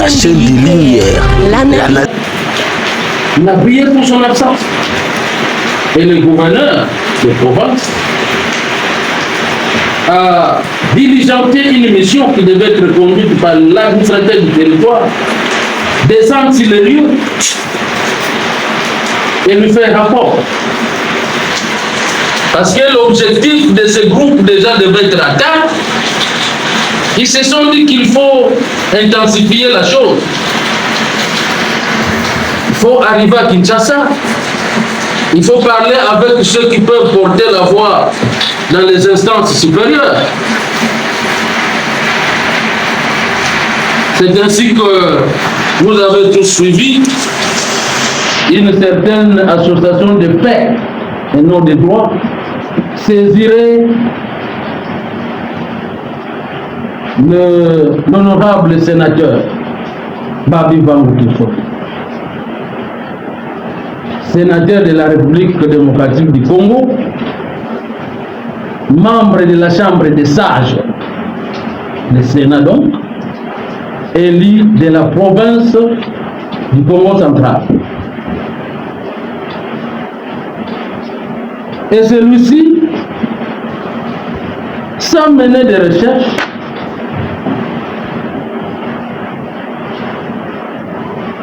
chaîne de lumière. Il a prié pour son absence. Et le gouverneur de province a diligenté une mission qui devait être conduite par l'administrateur du territoire, descendre sur le lieu et lui faire rapport. Parce que l'objectif de ce groupe déjà devait être atteint. Ils se sont dit qu'il faut intensifier la chose. Il faut arriver à Kinshasa. Il faut parler avec ceux qui peuvent porter la voix dans les instances supérieures. C'est ainsi que vous avez tous suivi une certaine association de fait et non de droit saisirait l'honorable sénateur Babi Vangoutousso, sénateur de la République démocratique du Congo, membre de la Chambre des sages, le Sénat donc, élu de la province du Congo central. Et celui-ci, sans mener de recherche,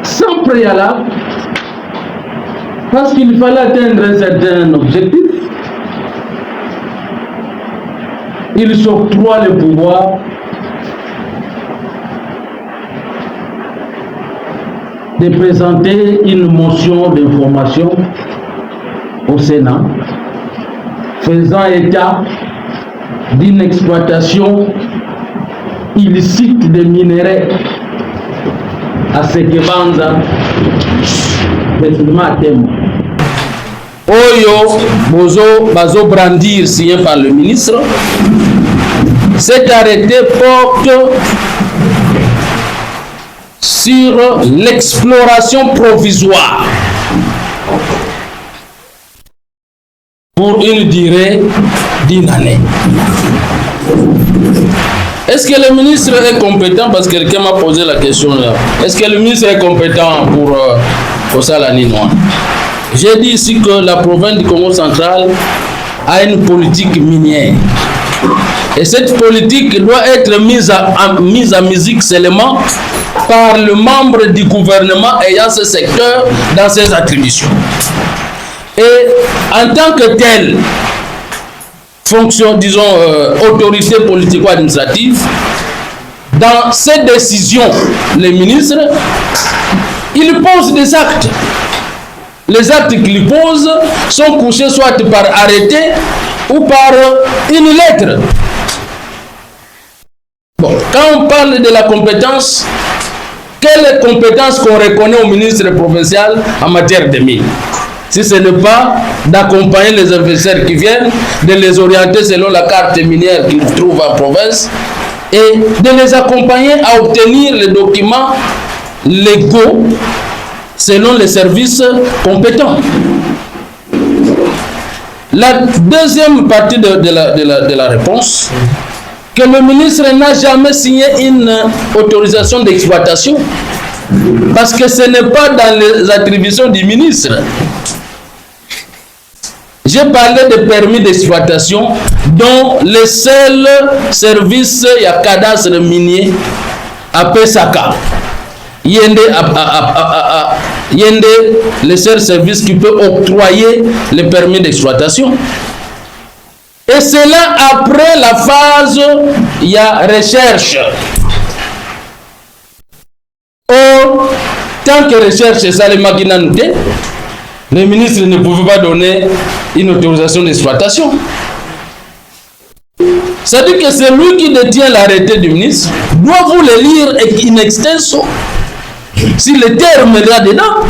sans préalable, parce qu'il fallait atteindre un certain objectif, il s'octroie le pouvoir de présenter une motion d'information au Sénat faisant état d'une exploitation illicite de minerais à Sekebanza, Oyo Bazo brandir signé par le ministre. Cet arrêté porte sur l'exploration provisoire pour une durée d'1 année. Est-ce que le ministre est compétent? Parce que quelqu'un m'a posé la question là. Est-ce que le ministre est compétent pour ça la Ninois? J'ai dit ici que la province du Congo central a une politique minière. Et cette politique doit être mise à musique seulement par le membre du gouvernement ayant ce secteur dans ses attributions. Et en tant que tel, fonction, disons, autorité politico-administrative, dans ses décisions, les ministres, ils posent des actes. Les actes qu'ils posent sont couchés soit par arrêté ou par une lettre. Bon, quand on parle de la compétence, quelle compétence qu'on reconnaît au ministre provincial en matière de mines? Si ce n'est pas d'accompagner les investisseurs qui viennent, de les orienter selon la carte minière qu'ils trouvent en province et de les accompagner à obtenir les documents légaux selon les services compétents. La deuxième partie de la réponse, que le ministre n'a jamais signé une autorisation d'exploitation parce que ce n'est pas dans les attributions du ministre. J'ai parlé de permis d'exploitation dont le seul service, il y a cadastre minier à Pesaka. Yende, le seul service qui peut octroyer le permis d'exploitation. Et c'est là, après la phase, il y a recherche. Or, tant que recherche, c'est ça les maquinanité, le ministre ne pouvait pas donner une autorisation d'exploitation. C'est-à-dire que c'est lui qui détient l'arrêté du ministre, doit vous le lire in extenso. Si le terme est là-dedans,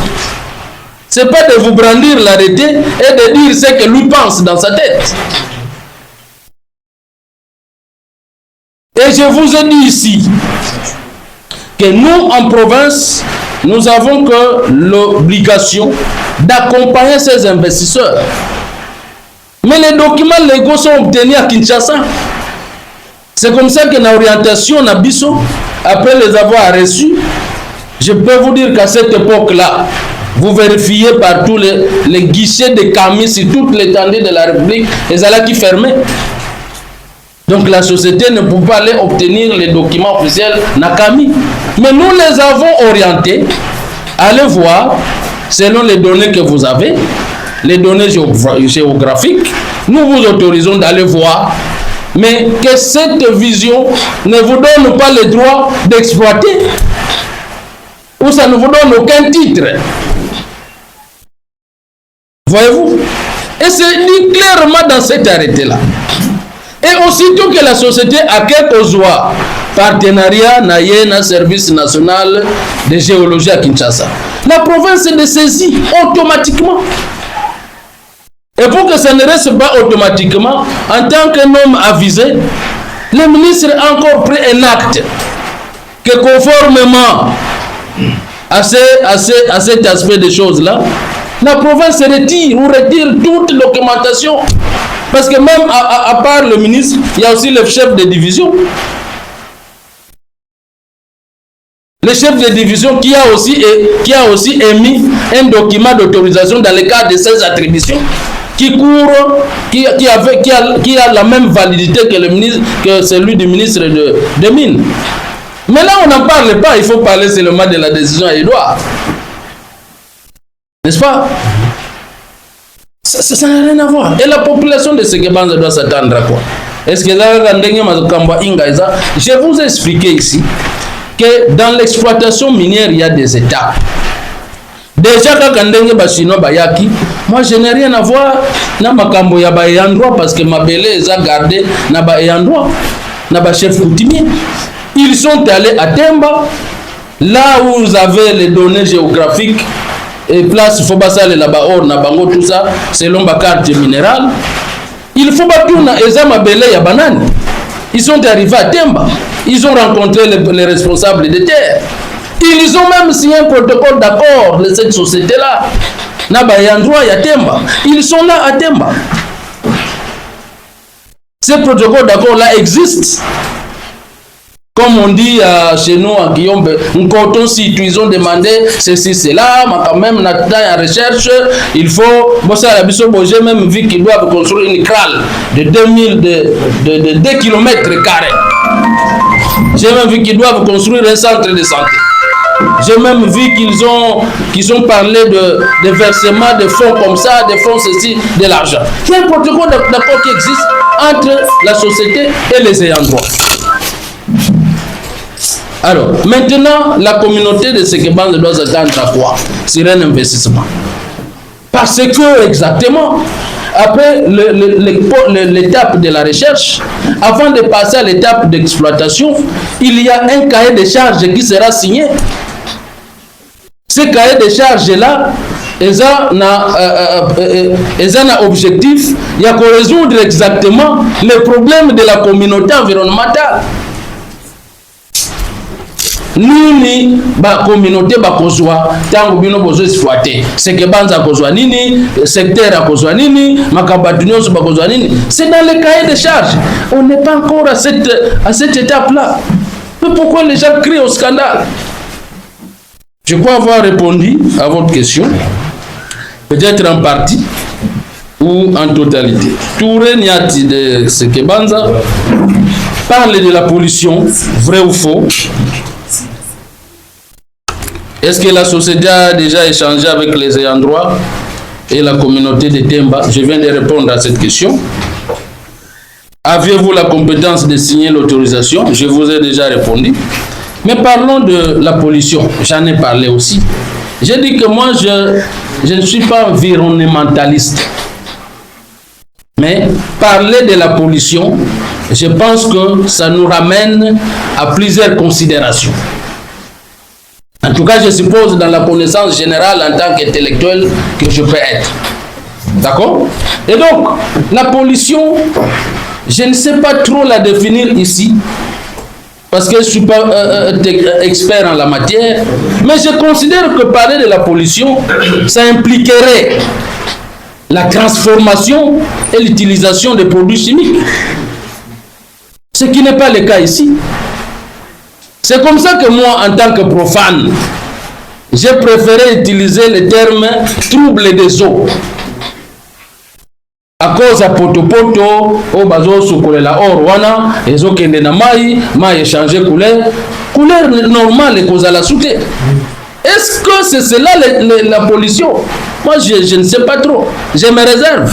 ce n'est pas de vous brandir l'arrêté et de dire ce que lui pense dans sa tête. Et je vous ai dit ici que nous, en province, nous avons que l'obligation d'accompagner ces investisseurs. Mais les documents légaux sont obtenus à Kinshasa. C'est comme ça que l'orientation Nabiso, après les avoir reçus, Je peux vous dire qu'à cette époque-là, vous vérifiez par tous les guichets de Camis sur toute l'étendue de la République, et c'est là qui fermaient. Donc la société ne peut pas aller obtenir les documents officiels Nakami. Mais nous les avons orientés. Allez voir, selon les données que vous avez, les données géographiques, nous vous autorisons d'aller voir. Mais que cette vision ne vous donne pas le droit d'exploiter. Ou ça ne vous donne aucun titre. Voyez-vous? Et c'est dit clairement dans cet arrêté-là. Et aussitôt que la société a quelque chose, partenariat na service national de géologie à Kinshasa, la province se saisit automatiquement. Et pour que ça ne reste pas automatiquement, en tant qu'un homme avisé, le ministre a encore pris un acte que conformément à cet aspect des choses-là, la province retire toute documentation. Parce que même à part le ministre, il y a aussi le chef de division. Le chef de division qui a aussi émis un document d'autorisation dans le cadre de ses attributions qui a la même validité que celui du ministre de Mines. Mais là, on n'en parle pas, il faut parler seulement de la décision à Edouard. N'est-ce pas? Ça n'a rien à voir. Et la population de Sekebanza doit s'attendre à quoi? Est-ce que je vous ai expliqué ici que dans l'exploitation minière, il y a des étapes. Déjà, moi je n'ai rien à voir na makambo ya ba endroit parce que ma belle est gardée na ba endroit na ba chef coutumier. Ils sont allés à Temba, là où vous avez les données géographiques et place Fobasale là-bas, or na bango tout ça selon ma carte minérale. Il faut pas tout na ezama belle ya banane. Ils sont arrivés à Temba, ils ont rencontré les responsables de terre. Ils ont même signé un protocole d'accord de cette société-là. Ils sont là à Temba. Ce protocole d'accord-là existe. Comme on dit chez nous à Guillaume, ils ont demandé ceci, cela, mais quand même, dans la recherche, il faut. J'ai même vu qu'ils doivent construire une kralle de 2 km². J'ai même vu qu'ils doivent construire un centre de santé. J'ai même vu qu'ils ont parlé de versement de fonds comme ça, de fonds ceci, de l'argent. Il y a un protocole d'accord qui existe entre la société et les ayants droit. Alors, maintenant, la communauté de Sekebanza doit s'attendre à quoi? Sur un investissement. Parce que, exactement, après l'étape de la recherche, avant de passer à l'étape d'exploitation, il y a un cahier de charges qui sera signé. Ce cahier de charges-là, ils ont un objectif, il y a qu'à résoudre exactement les problèmes de la communauté environnementale. Nous, la communauté, tango bino bozo exploité. Sekebanza kozwa nini, secteur a kozwa nini, makabatunyo so kozwa nini. C'est dans le cahier de charges. On n'est pas encore à cette étape-là. Mais pourquoi les gens crient au scandale? Je crois avoir répondu à votre question, peut-être en partie ou en totalité. Touré Niati de Sekebanza parle de la pollution, vrai ou faux. Est-ce que la société a déjà échangé avec les ayants droit et la communauté de Temba? Je viens de répondre à cette question. Aviez-vous la compétence de signer l'autorisation? Je vous ai déjà répondu. Mais parlons de la pollution. J'en ai parlé aussi. J'ai dit que moi, je ne suis pas environnementaliste. Mais parler de la pollution, je pense que ça nous ramène à plusieurs considérations. En tout cas, je suppose dans la connaissance générale en tant qu'intellectuel que je peux être. D'accord? Et donc, la pollution, je ne sais pas trop la définir ici, parce que je ne suis pas expert en la matière, mais je considère que parler de la pollution, ça impliquerait la transformation et l'utilisation des produits chimiques. Ce qui n'est pas le cas ici. C'est comme ça que moi, en tant que profane, j'ai préféré utiliser le terme trouble des eaux. À cause à poto au bazo sukolela or wana ezo kende na mai changer couleur normale cause à la soute. Est-ce que c'est cela la pollution? Moi je ne sais pas trop. Je me réserve.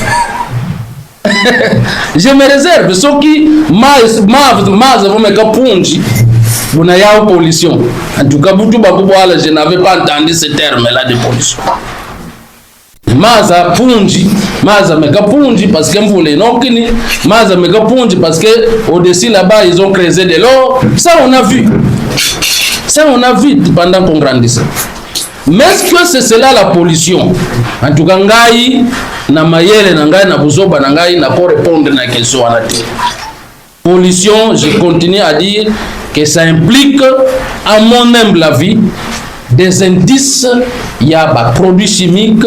Je me réserve. Ce qui vous n'avez pas de pollution. En tout cas, je n'avais pas entendu ce terme-là de pollution. Maza punji meka punji parce que mvule nokini maza meka punji parce que au-dessus là-bas ils ont creusé de l'eau. Ça on a vu pendant qu'on grandissait. Mais est-ce que c'est cela la pollution? En tout cas ngai na mayele na ngai na buzoba na ngai na ko répondre na question à la tête. Pollution, je continue à dire que ça implique à mon humble avis des indices, il y a des produits chimiques,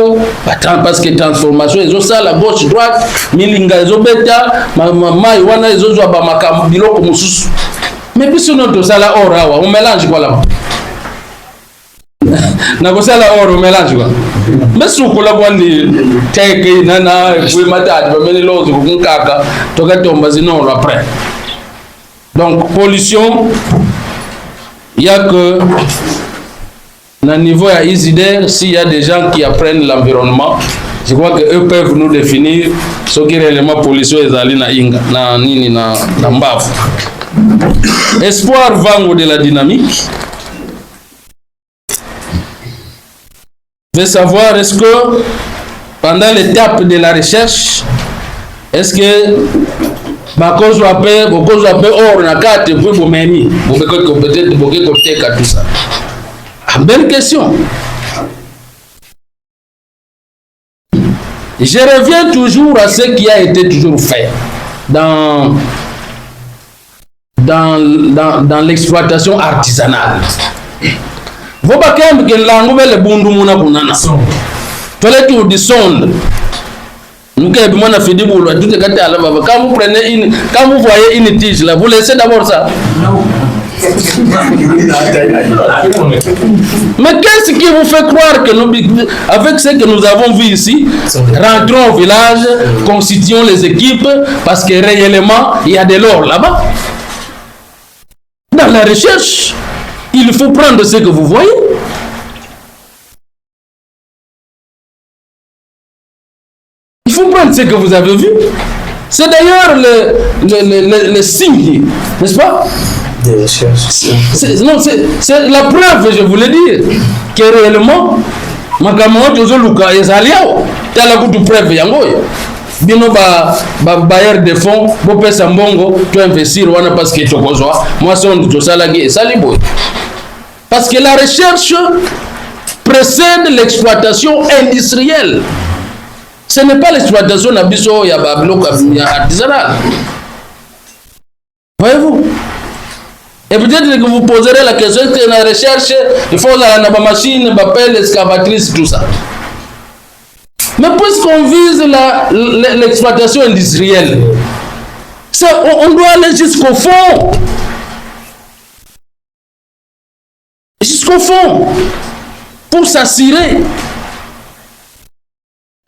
parce que transformation, ils ont ça la gauche, droite, milinga, ils ont bêta, maïwana, ils ont joué à Makambilo comme sous. Mais puis sinon, tout ça là, on mélange quoi là-bas? On mélange quoi? Mais si on collabore, teke, nana, et puis matin, on met l'autre, on caca, tout cas, on va sinon après. Donc, pollution, il n'y a que. Au niveau à Isider, s'il y a des gens qui apprennent l'environnement, je crois qu'eux peuvent nous définir ce qui est réellement pollution et na inga, na nini na mbavu. Espoir vango de la dynamique. Je veux savoir, est-ce que pendant l'étape de la recherche, est-ce que bakozo ape or na kate pour bomeni, peut-être boke koteka tout ça. Belle question. Je reviens toujours à ce qui a été toujours fait dans l'exploitation artisanale. Vous voyez que la nouvelle bundu muna kunana. Tole tu di sonde. Nous qui avons fait des boulots, tout est gâté à la baba. Quand vous voyez une tige là, vous laissez d'abord ça. Non. Mais qu'est-ce qui vous fait croire que nous, avec ce que nous avons vu ici, rentrons au village, constituons les équipes, parce que réellement, il y a de l'or là-bas. Dans la recherche, il faut prendre ce que vous voyez. Il faut prendre ce que vous avez vu. C'est d'ailleurs le signe, n'est-ce pas? C'est la preuve, je voulais dire, que réellement, Makamoto Zoluka et Zaliao, t'as la goutte preuve yangoy. Bino bailleur de fonds, bopé sambongo, tu investir wana parce que tu besoin. Moi, c'est on dit ça la guerre, ça libo. Parce que la recherche précède l'exploitation industrielle. Ce n'est pas l'exploitation d'abisso ya bablo artisanal. Voyez-vous? Et peut-être que vous poserez la question que la recherche, il faut la machine, pelle, excavatrice, tout ça. Mais puisqu'on vise l'exploitation industrielle, on doit aller jusqu'au fond. Jusqu'au fond. Pour s'assurer.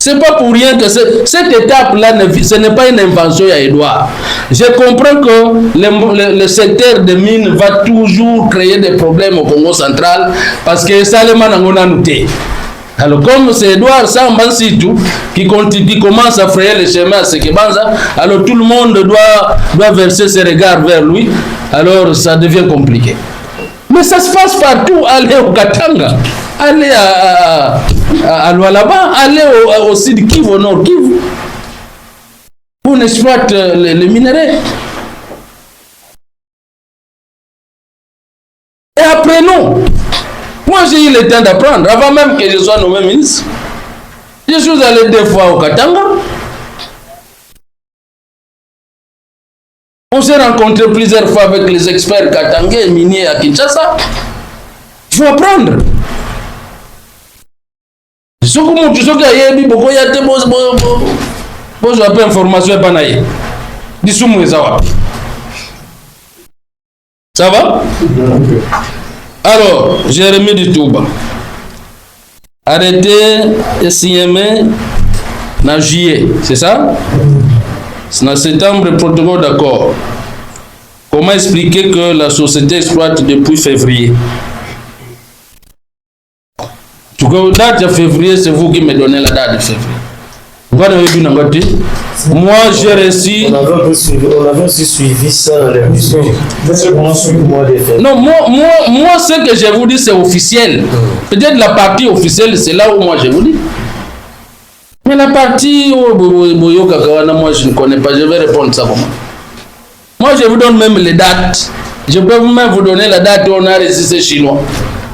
C'est pas pour rien que cette étape-là, ce n'est pas une invention à Edouard. Je comprends que le secteur des mines va toujours créer des problèmes au Congo central parce que ça les man a noté. Alors comme c'est Edouard Sambansitou qui commence à frayer le chemin à Sekebanza, alors tout le monde doit verser ses regards vers lui, alors ça devient compliqué. Mais ça se passe partout, allez au Katanga, allez à Lualaba, allez au Sud Kivu, au Nord Kivu. On exploite les minéraux. Et après non. Moi j'ai eu le temps d'apprendre, avant même que je sois nommé ministre. Je suis allé 2 fois au Katanga. On s'est rencontré plusieurs fois avec les experts katangais et miniers à Kinshasa. Il faut apprendre. Ce que tu sais qu'il y a des beaucoup de informations pas naïe. Dis-moi ça. Ça va? Alors, Jérémie du Touba. arrêté et signé en juillet, c'est ça? C'est en septembre, protocole d'accord. Comment expliquer que la société exploite depuis février? En tout cas, la date de février, c'est vous qui me donnez la date de février. Moi, j'ai reçu. On avait aussi suivi ça dans les missions. Non, moi, ce que je vous dis, c'est officiel. Peut-être la partie officielle, c'est là où moi je vous dis. Mais la partie où moi je ne connais pas, je vais répondre ça comment. Moi, je vous donne même les dates. Je peux même vous donner la date où on a reçu ces Chinois.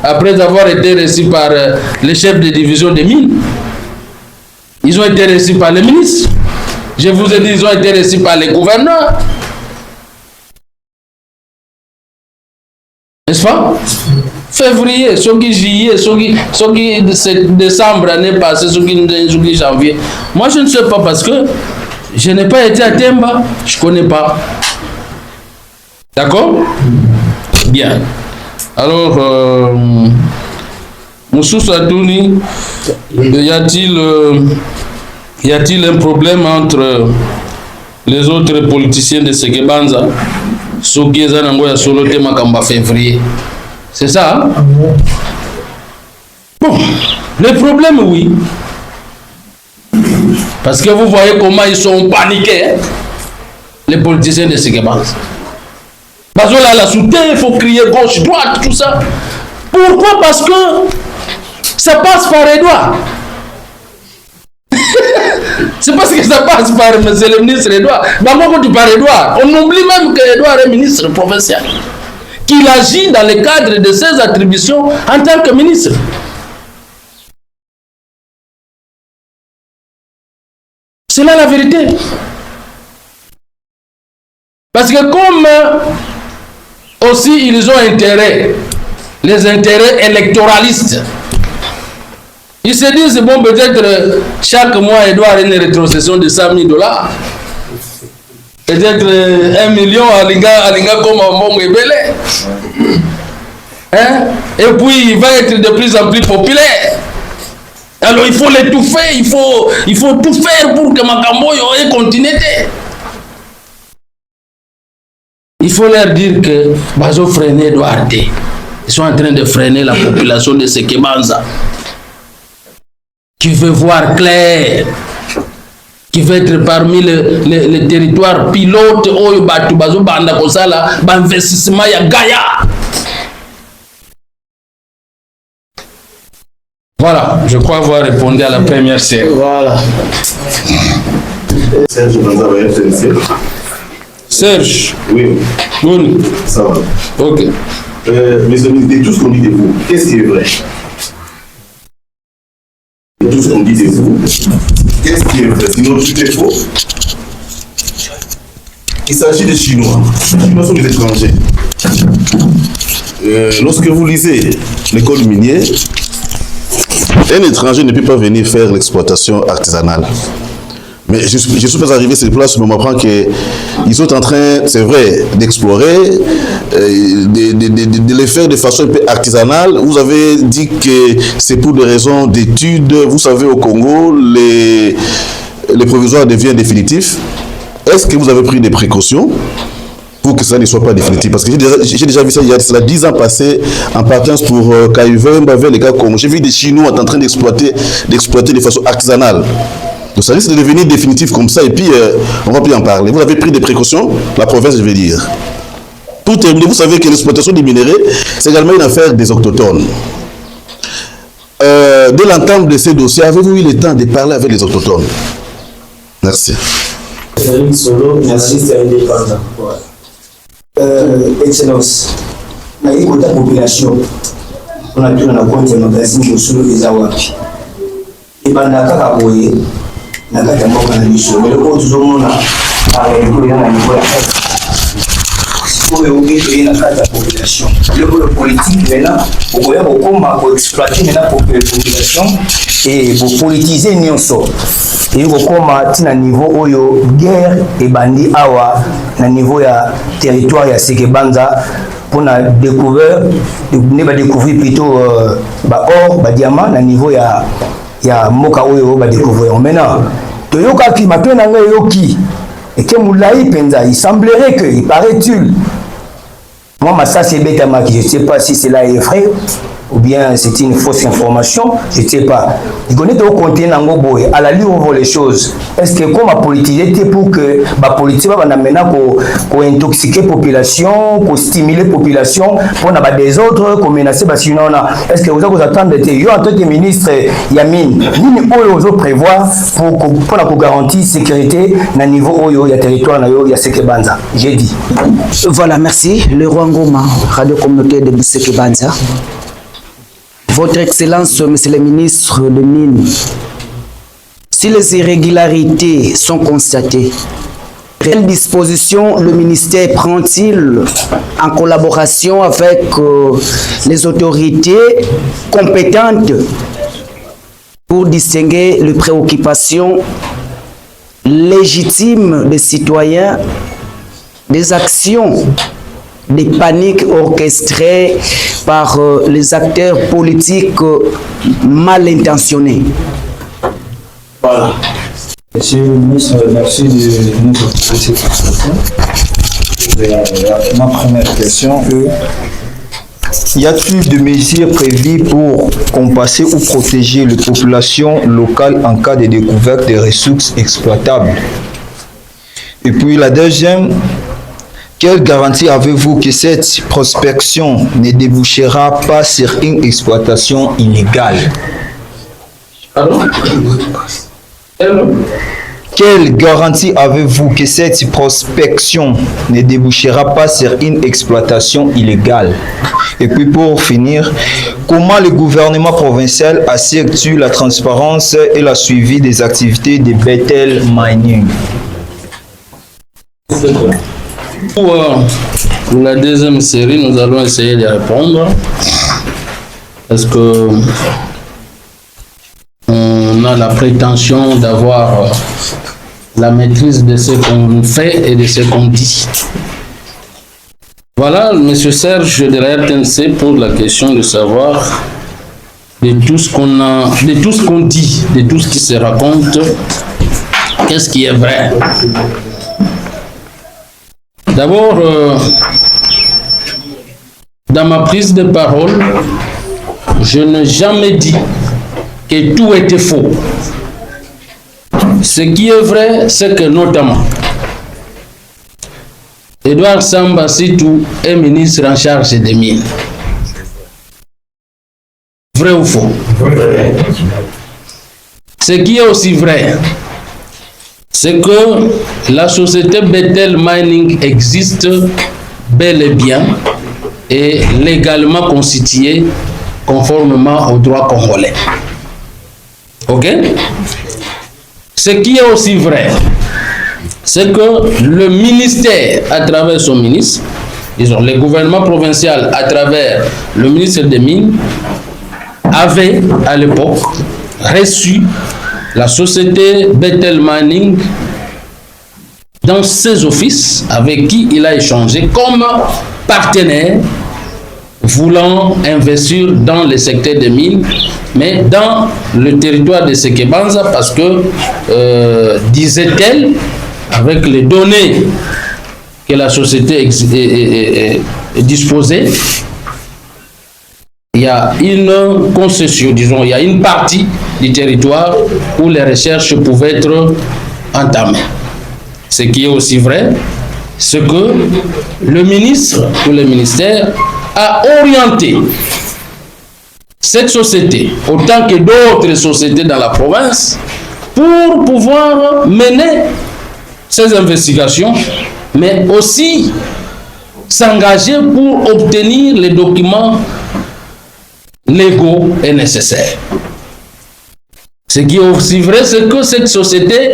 Après avoir été reçus par les chefs de division des mines. Ils ont été reçus par les ministres. Je vous ai dit, ils ont été reçus par les gouverneurs. N'est-ce pas? Février, ce qui juillet, ce qui décembre, année passée, ce qui janvier. Moi, je ne sais pas parce que je n'ai pas été à Temba. Je ne connais pas. D'accord? Bien. Alors, Moussou Sadouni, y a-t-il un problème entre les autres politiciens de Sekebanza, ceux qui sont en solo en février? C'est ça? Hein? Bon, le problème, oui. Parce que vous voyez comment ils sont paniqués, hein? Les politiciens de Sekebanza. Parce que là, la soutien, il faut crier gauche, droite, tout ça. Pourquoi? Parce que ça passe par Edouard. C'est parce que ça passe par M. le ministre Edouard. Quand tu parles Edouard, on oublie même que Edouard est ministre provincial. Qu'il agit dans le cadre de ses attributions en tant que ministre. C'est là la vérité. Parce que comme aussi ils ont intérêt, les intérêts électoralistes, ils se disent, bon, peut-être chaque mois, Edouard a une rétrocession de 100 000 $. Peut-être 1 million à Linga comme un bon rebelle. Hein? Et puis, il va être de plus en plus populaire. Alors, il faut l'étouffer, il faut tout faire pour que Makambo ait continuité. Il faut leur dire que Bazo freiner Edouard. Ils sont en train de freiner la population de Sekebanza. Qui veut voir clair, qui veut être parmi les territoires pilotes où batu bazo banda kosala ba investissement ya Gaïa. Voilà, je crois avoir répondu à la première série. Voilà. Serge Banza va être ici. Serge. Oui. Oui. Ça va. Ok. Mes amis, de tout ce qu'on dit de vous, qu'est-ce qui est vrai? De tout ce qu'on dit de vous, qu'est-ce qui est vrai? Sinon, tout est faux. Il s'agit des Chinois. Les Chinois sont des étrangers. Lorsque vous lisez l'école minière, un étranger ne peut pas venir faire l'exploitation artisanale. Mais je suis pas arrivé sur place, mais on m'apprend qu'ils sont en train, c'est vrai, d'explorer, de les faire de façon un peu artisanale. Vous avez dit que c'est pour des raisons d'études. Vous savez, au Congo, les provisoires deviennent définitifs. Est-ce que vous avez pris des précautions pour que ça ne soit pas définitif? Parce que j'ai déjà vu ça il y a 10 ans passé en partance pour KUV, vers les gars Congo. J'ai vu des Chinois en train d'exploiter de façon artisanale. Donc ça risque de devenir définitif comme ça et puis on va plus en parler. Vous avez pris des précautions, la province, je vais dire. Pour terminer, vous savez que l'exploitation des minerais, c'est également une affaire des autochtones. Dès l'entame de ces dossiers, avez-vous eu le temps de parler avec les autochtones? Merci. Merci, c'est indépendant. Excellence, la population, on a tout dans la compte de magazine de Solo et Zawapi. Et bien, na kati ya mboka na biso meloko tozomona ekolo ya na niveau ya oyo oketo ye na kati ya population eloko ya politique maintenant okoya kokoma koexploite maintenant population e bopolitize nyonso eye kokoma ntina niveau oyo guerre ebandi awa na niveau ya territoire ya Sekebanza pour découvrir plutôt or, diamant, à niveau il y a moka oyo va découvrir. Maintenant, toyoka ki matena yoki et que moulaï penza, il semblerait que, il paraît-il, moi ça c'est bête à je ne sais pas si c'est là est vrai ou bien c'est une fausse information, je ne sais pas. Je connais au côté Nangoboy, à la lueur on voit les choses. Est-ce que comme la politique était pour que la politique va maintenant qu'on intoxiquer la population, qu'on stimuler la population, pour n'a pas des autres, qu'on menacer, sinon est-ce que vous attendez yo en tant que ministre Yamin, ni vous prévoir pour la garantie sécurité na niveau oyo ya territoire na yo ya Sekebanza. J'ai dit. Voilà, merci. Le roi Ngoma, radio communautaire de Sekebanza. Votre Excellence, Monsieur le Ministre des Mines, si les irrégularités sont constatées, quelles dispositions le ministère prend-il en collaboration avec les autorités compétentes pour distinguer les préoccupations légitimes des citoyens des actions des paniques orchestrées par les acteurs politiques mal intentionnés? Voilà. Monsieur le ministre, merci de nous proposer cette présentation. Ma première question, y a-t-il de mesures prévues pour compenser ou protéger les populations locales en cas de découverte des ressources exploitables? Et puis la deuxième, quelle garantie avez-vous que cette prospection ne débouchera pas sur une exploitation illégale? Pardon? Quelle garantie avez-vous que cette prospection ne débouchera pas sur une exploitation illégale? Et puis pour finir, comment le gouvernement provincial assure-t-il la transparence et la suivi des activités de Bethel Mining? Pour la deuxième série, nous allons essayer de répondre. Est-ce que on a la prétention d'avoir la maîtrise de ce qu'on fait et de ce qu'on dit? Voilà, M. Serge de la RTNC pose la question de savoir de tout ce qu'on a, de tout ce qu'on dit, de tout ce qui se raconte, qu'est-ce qui est vrai? D'abord, dans ma prise de parole, je n'ai jamais dit que tout était faux. Ce qui est vrai, c'est que notamment, Edouard Samba Sitou est ministre en charge des mines. Vrai ou faux? Vrai. Ce qui est aussi vrai, c'est que la société Bethel Mining existe bel et bien et légalement constituée conformément au droit congolais. Ok? Ce qui est aussi vrai, c'est que le ministère, à travers son ministre, disons le gouvernement provincial, à travers le ministre des Mines, avait à l'époque reçu la société Bethel Mining dans ses offices avec qui il a échangé comme partenaire voulant investir dans le secteur des mines, mais dans le territoire de Sekebanza parce que, disait-elle, avec les données que la société disposait, il y a une concession, disons, il y a une partie du territoire où les recherches pouvaient être entamées. Ce qui est aussi vrai, c'est que le ministre ou le ministère a orienté cette société, autant que d'autres sociétés dans la province, pour pouvoir mener ces investigations, mais aussi s'engager pour obtenir les documents légaux et nécessaires. Ce qui est aussi vrai, c'est que cette société,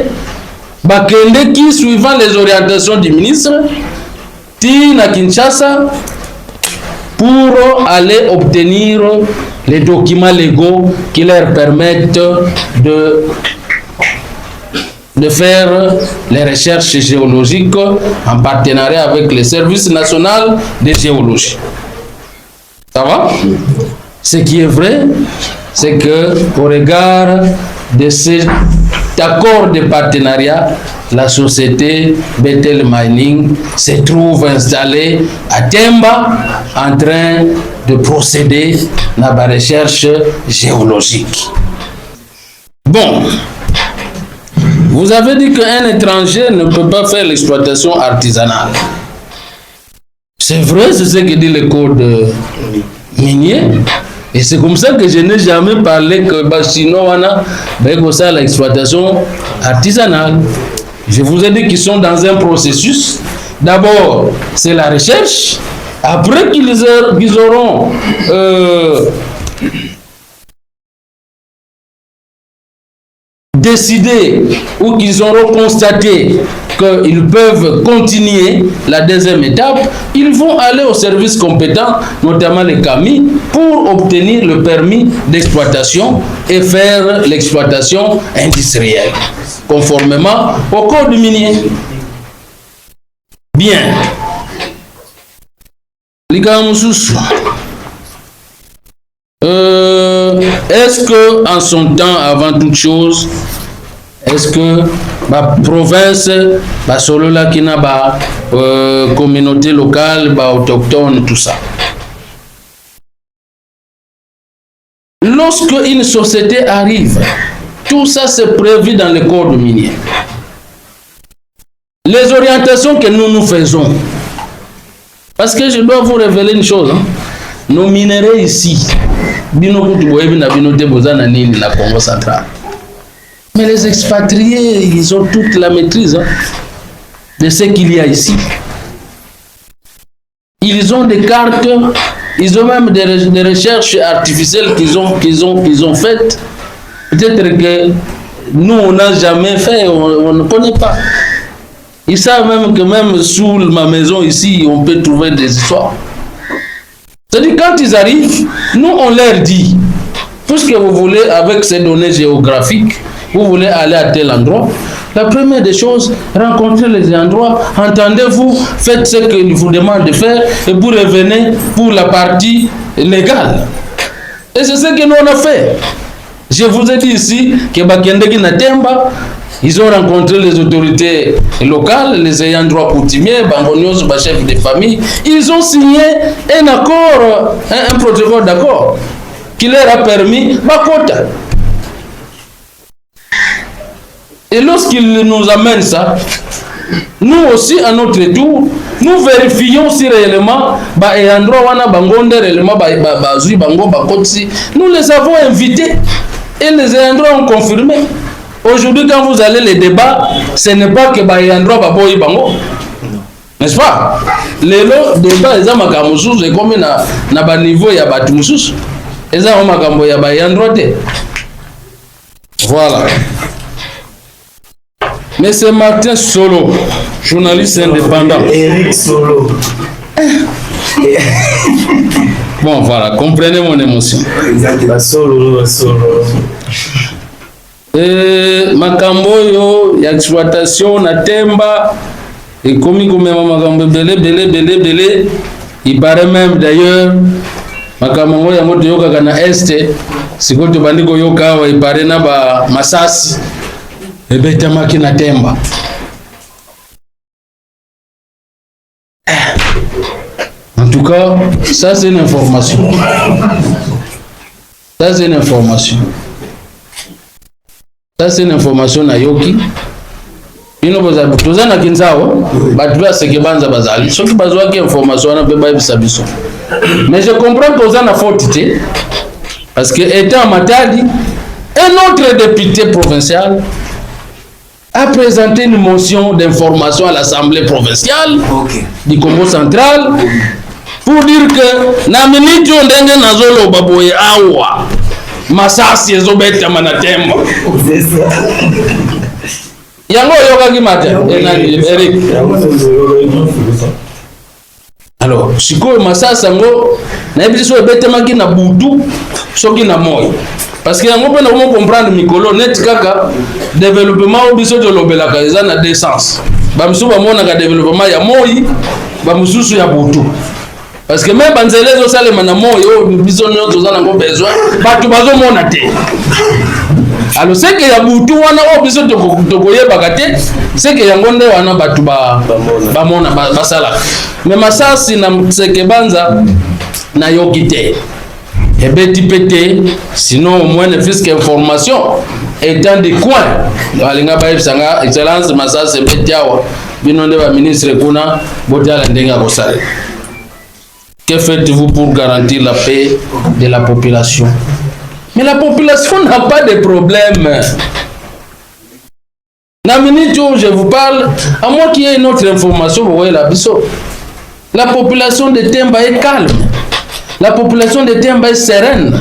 Bakende, qui, suivant les orientations du ministre, tire à Kinshasa pour aller obtenir les documents légaux qui leur permettent de faire les recherches géologiques en partenariat avec le service national de géologie. Ça va? Ce qui est vrai, c'est que au regard de cet accord de partenariat, la société Bethel Mining se trouve installée à Temba en train de procéder à la recherche géologique. Bon, vous avez dit qu'un étranger ne peut pas faire l'exploitation artisanale. C'est vrai, c'est ce que dit le code minier. Et c'est comme ça que je n'ai jamais parlé que sinon on a l'exploitation artisanale. Je vous ai dit qu'ils sont dans un processus. D'abord, c'est la recherche. Après qu'ils auront décidé ou qu'ils auront constaté qu'ils peuvent continuer la deuxième étape, ils vont aller au service compétent, notamment les CAMI, pour obtenir le permis d'exploitation et faire l'exploitation industrielle, conformément au code minier. Bien. Est-ce que en son temps, avant toute chose, est-ce que la province, la solo là qui n'a pas communauté locale, autochtone, tout ça. Lorsque une société arrive, tout ça c'est prévu dans le code minier. Les orientations que nous faisons, parce que je dois vous révéler une chose, nos minéraux ici, Congo central. Mais les expatriés, ils ont toute la maîtrise de ce qu'il y a ici. Ils ont des cartes, ils ont même des recherches artificielles qu'ils ont faites. Peut-être que nous, on n'a jamais fait, on ne connaît pas. Ils savent même que même sous ma maison ici, on peut trouver des histoires. C'est-à-dire quand ils arrivent, nous on leur dit, puisque vous voulez avec ces données géographiques, vous voulez aller à tel endroit, la première des choses, rencontrez les endroits, entendez-vous, faites ce qu'ils vous demandent de faire et vous revenez pour la partie légale. Et c'est ce que nous on a fait. Je vous ai dit ici que Bakendeki Natemba, ils ont rencontré les autorités locales, les ayants droit coutumiers, Bangonios, chefs de famille. Ils ont signé un accord, un protocole d'accord, qui leur a permis Bakota. Et lorsqu'ils nous amènent ça, nous aussi, à notre tour, nous vérifions si réellement, nous les avons invités et les ayants droit ont confirmé. Aujourd'hui, quand vous allez les débats, ce n'est pas que Bayandro Baboyi Bango. N'est-ce pas? Les débats, ils ont makamusus et comme na ba niveau ya batumusus. Ils ont makambo ya Bayandro te. Voilà. Mais c'est Martin Solo, journaliste indépendant. Eric Solo. Bon, voilà, comprenez mon émotion. Exactement, Solo. Makambo yo ya exploitation na Temba et comme makambo belé, il paraît même d'ailleurs makambo ya moto yoka kana este sikoto bandiko yoka wa il paraît na ba Masasi et betamaki na Temba. En tout cas, ça c'est une information. Ça c'est une information na yoki. Ino boza tozana kinzao, batula sekebanza bazali. Soki bazwa ki information na beba bisabiso. Mais je comprends que ozana faute parce que étant Matadi, un autre député provincial a présenté une motion d'information à l'Assemblée provinciale du Congo central pour dire que na minute ndenge nazolo baboye awa Masasi ezobeta manatemba. Yango yoka ki mata Eric. Alors, siko Masasi ngo na ebiso ebeta maki na butu soki na moyo. parce que yango pena comment comprendre mikolo net kaka développement obiso de lobelaka eza na deux sens ba musu ba mona ka développement ya moi ba mususu ya butu parce que même banzele zo salema na moi o biso nyoto za nango besoin batu bazo mona te alors c'est que ya butu wana o biso to koyeba te c'est que yango nde wana batu ba mona ba sala mais masasi na seke banza na yokite et beti pété sinon au moins ne fils qu'information étant des coins balinga ba sanga excellence masasi beti awa bino nde ba ministre kuna botala ndenga ko sala. Que faites-vous pour garantir la paix de la population? Mais la population n'a pas de problème. La minute où je vous parle, à moins qu'il y ait une autre information, vous voyez la biseau. La population de Temba est calme. La population de Temba est sereine.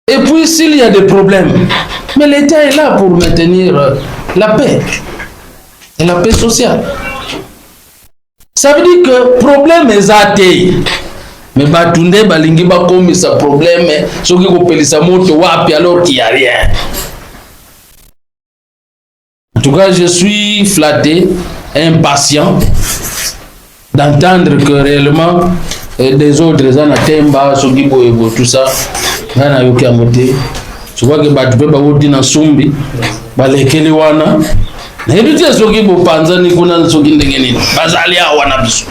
Et puis s'il y a des problèmes, mais l'État est là pour maintenir la paix. Et la paix sociale. Ça veut dire que problème est athée. Mais batunde balingi ba komi sa problème soki ko pelisa moto wapi alors qu'il y a rien. En tout cas, je suis flatté, impatient d'entendre que réellement des autres en Temba soki boyebo tout ça ngana yoki amote. Je vois que batu pe ba wodi na sumbi balekeli wana. Na hidutie soki bo panzani kuna soki ndenge nini. Bazali wana biso.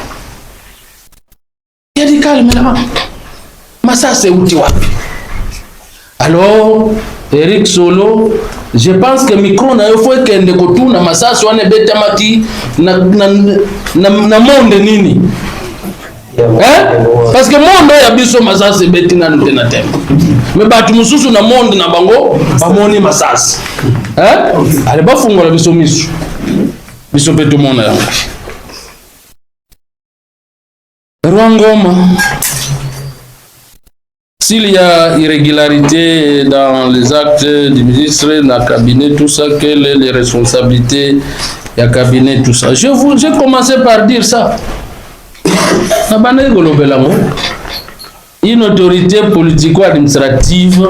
Il y a des calmes là-bas. Mais ça, c'est où tu vas? Alors, Eric Solo, je pense que micro na faut que ndeko kotu na masasi wane beta maki na monde nini. Parce que monde ya biso masasi beti na ntena tem. Mais batu mususu na monde na bango bamoni masasi. Ale ba fungola biso misu. Biso pe tout le monde. Rwangoma, s'il y a irrégularité dans les actes du ministre, dans le cabinet, tout ça, quelles sont les responsabilités du cabinet, tout ça. J'ai commencé par dire ça. Une autorité politico-administrative,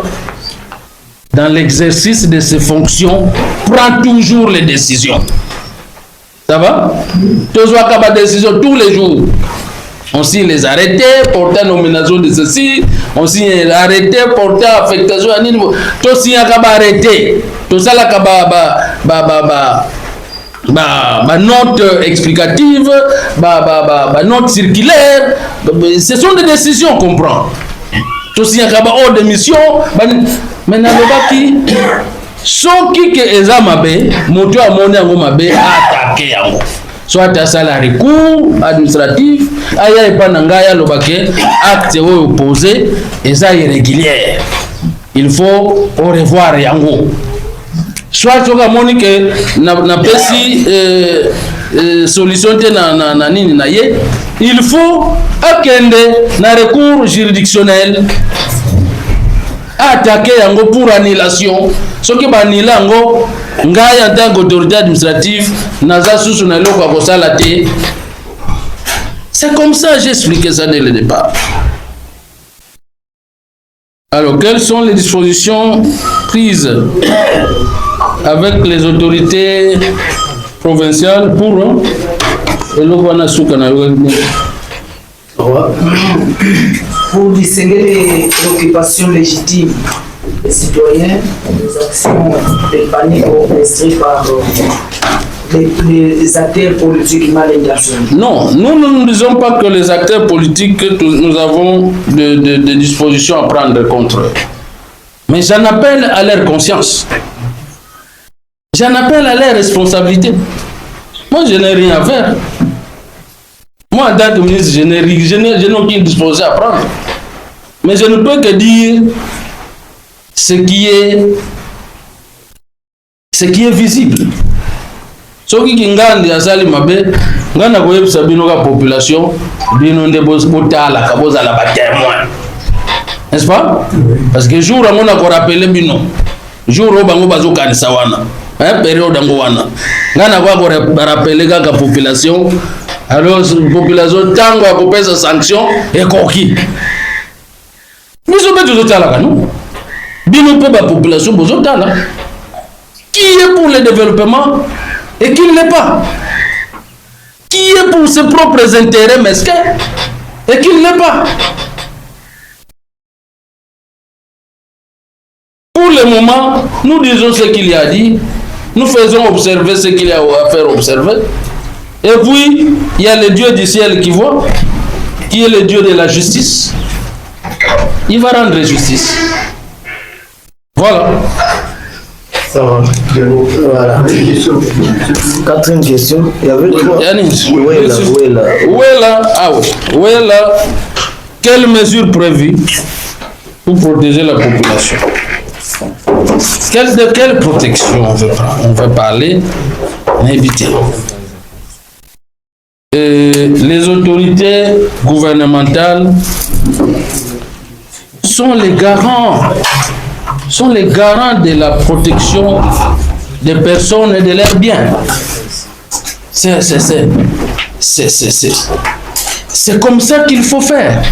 dans l'exercice de ses fonctions, prend toujours les décisions. Ça va? Tous les décisions tous les jours. On signe les arrêtés, portant nomination de ceci, on signe les arrêtés, portant affectation à niveau. Tout signe arrêté. Tout ça là note explicative, note circulaire. Ce sont des décisions qu'on prend. Tout signe hors de mission. Mais n'avez sont qui que ezamabe, moto a monné en mabe attaqué en soit à salarié recours administratif, aya epanangaya lobake acte opposé et ça irrégulière. Il faut au revoir yango. Soit soka moni que na pesi solution te na nini na ye, il faut akende na recours juridictionnel attaquer yango pour annulation. Ce qui va annuler yango ngai en tant qu'autorité administrative naza susu na loko akosala te. C'est comme ça j'ai expliqué ça dès le départ. Alors quelles sont les dispositions prises avec les autorités provinciales pour pour distinguer l'occupation légitime des citoyens, les actions des paniques orchestrées par les acteurs politiques mal intentionnés. Non, nous ne disons pas que les acteurs politiques, nous avons des dispositions à prendre contre eux. Mais j'en appelle à leur conscience. J'en appelle à leur responsabilité. Moi, je n'ai rien à faire. Moi, en tant que ministre, je n'ai aucune disposition à prendre. Mais je ne peux que dire ce qui est visible. Ce qui est ngandi asali mabe, ngana koyebisa bino ka population, bino nde botala ka bozala ba témoin. N'est-ce pas? Parce que jour on a ko rappeler bino. Jour o bango bazo kanisa wana. Période ngo wana. Ngana ko rappeler ka population. Alors population tango a kopesa sanction et koki. tozotala nous bino pe ba population bozotala qui est pour le développement et qui ne l'est pas, qui est pour ses propres intérêts mesquins et qui ne l'est pas. Pour le moment, nous disons ce qu'il y a dit, nous faisons observer ce qu'il y a à faire observer, et puis il y a le Dieu du ciel qui voit, qui est le Dieu de la justice. Il va rendre justice. Voilà. Ça va. Voilà. Quatrième question. Il y avait trois. Où est là? Ah oui. Où est là? Quelles mesures prévues pour protéger la population? De quelle protection on veut parler? Éviter. Les autorités gouvernementales sont les garants de la protection des personnes et de leurs biens. C'est comme ça qu'il faut faire.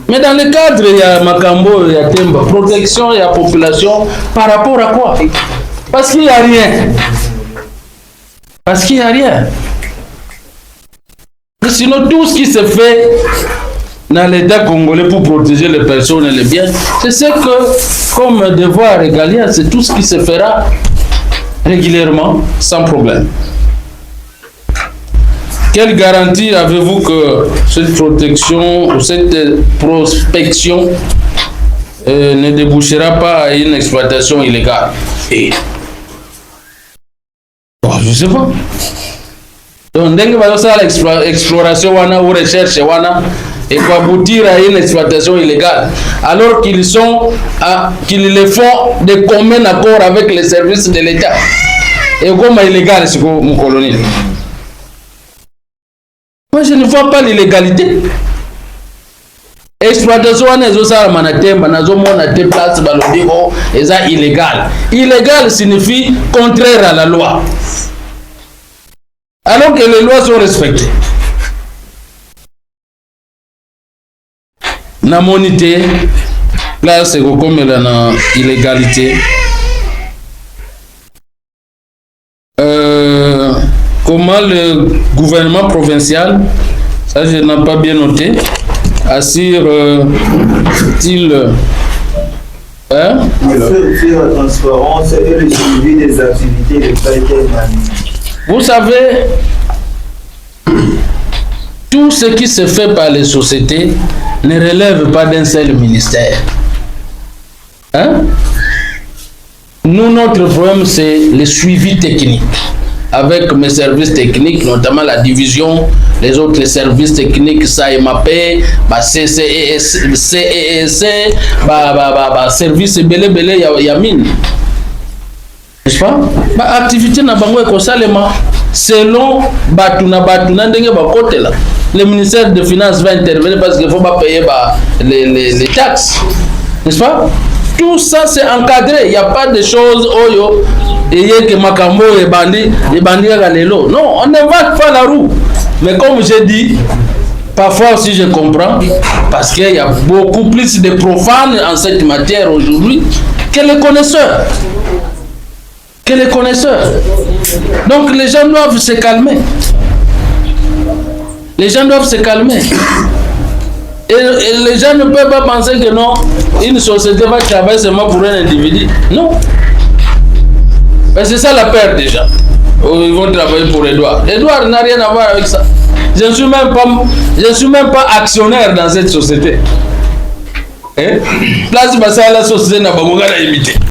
Mais dans le cadre, il y a Makambo, il y a Temba, protection, il y a population, par rapport à quoi? Parce qu'il n'y a rien. Parce qu'il n'y a rien. Sinon, tout ce qui se fait dans l'État congolais pour protéger les personnes et les biens, c'est ce que, comme devoir régalien, c'est tout ce qui se fera régulièrement, sans problème. Quelle garantie avez-vous que cette protection ou cette prospection ne débouchera pas à une exploitation illégale? Bon, je ne sais pas. Donc, dès que vous avez l'exploration ou recherche, et pour aboutir à une exploitation illégale, alors qu'ils le font de commun accord avec les services de l'État. Et comme illégal, c'est mon colonel. Moi, je ne vois pas l'illégalité. Exploitation est illégal. Illégal signifie contraire à la loi. Alors que les lois sont respectées. Na monité, là c'est comme la illégalité. Comment le gouvernement provincial, ça je n'ai pas bien noté, assure-t-il la transparence et le suivi des activités de qualité. Vous savez, tout ce qui se fait par les sociétés ne relève pas d'un seul ministère. Hein? Nous, notre problème, c'est le suivi technique. Avec mes services techniques, notamment la division, les autres services techniques, SAEMAP, CEC, service belé Yamine. N'est-ce pas? Activité na bango ekosalema selon batuna ndenge bakote là. Le ministère des Finances va intervenir parce qu'il faut pas payer les taxes. N'est-ce pas? Tout ça c'est encadré, il n'y a pas de choses oyo et que makambo et bandi galelo. Non, on n'invente pas la roue. Mais comme j'ai dit, parfois aussi je comprends parce qu'il y a beaucoup plus de profanes en cette matière aujourd'hui que les connaisseurs. Donc les gens doivent se calmer. Les gens doivent se calmer. Et les gens ne peuvent pas penser que non, une société va travailler seulement pour un individu. Non. Mais c'est ça la peur déjà. Ils vont travailler pour Edouard. Edouard n'a rien à voir avec ça. Je ne suis même pas actionnaire dans cette société. Place la société n'a pas imité.